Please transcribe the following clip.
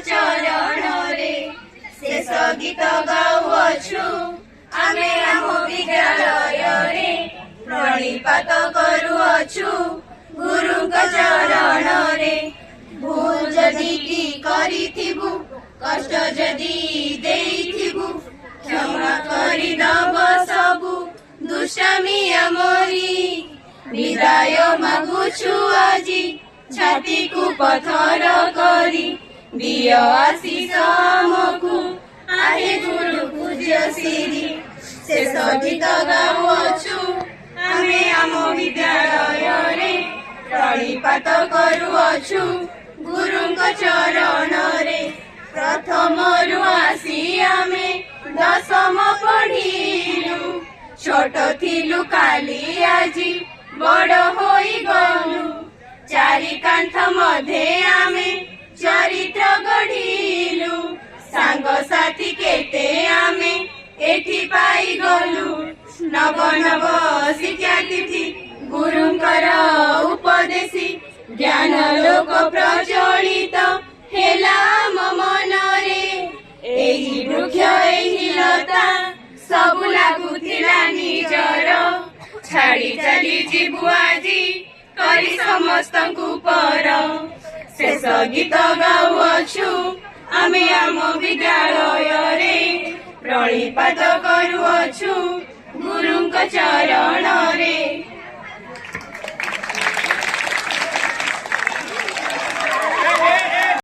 ଚରଣରେ ଶେଷ ଗୀତ ଗାଉଅଛୁ ଆମେ ଆମ ବିଦ୍ୟାଳୟରେ ପ୍ରଣିପାତ କରୁଅଛୁ ଗୁରୁଙ୍କ ଚରଣରେ। ଭୁଲ ଯଦି କି କରିଥିବୁ କଷ୍ଟ ଯଦି ଦେଇଥିବୁ କ୍ଷମା କରିଦବ ସବୁ ଦୁଷ୍ଟାମି ଆମରି। ବିଦାୟ ମାଗୁଛୁ ଆଜି ଛାତିକୁ ପଥର କରି ଦିଅ ଆଶିଷ ଆମକୁ ଆହେ ଗୁରୁ ପୂଜ୍ୟ ଶ୍ରୀ। ଶେଷ ଗୀତ ଗାଉଅଛୁ ଆମେ ଆମ ବିଦ୍ୟାଳୟରେ ପ୍ରଣିପାତ କରୁଅଛୁ ଗୁରୁଙ୍କ ଚରଣରେ। ପ୍ରଥମରୁ ଆସି ଆମେ ଦଶମ ପଢିଲୁ ଛୋଟ ଥିଲୁ କାଲି ଆଜି ବଡ଼ ହୋଇଗଲୁ। ଚାରି କାନ୍ଥ ମଧ୍ୟରେ ଆମେ ଚରିତ୍ର ଗଢିଲୁ ସାଙ୍ଗସାଥି କେତେ ଆମେ ଏଠି ପାଇଗଲୁ। ନବ ନବ ଶିକ୍ଷାତିଥି ଗୁରୁଙ୍କର ଉପଦେଶୀ ଜ୍ଞାନ ଲୋକ ପ୍ରଚଳିତ ହେଲା ଆମ ମନରେ। ଏହି ବୃକ୍ଷ ଏହି ଲତା ସବୁ ଲାଗୁଥିଲା ନିଜର ଛାଡ଼ି ଚାଲି ଯିବୁ ଆଜି କରି ସମସ୍ତଙ୍କୁ ପର। ଶେଷ ଗୀତ ଗାଉଅଛୁ ଆମେ ଆମ ବିଦ୍ୟାଳୟରେ ପ୍ରଣିପାତ କରୁଅଛୁ ଗୁରୁଙ୍କ ଚରଣରେ।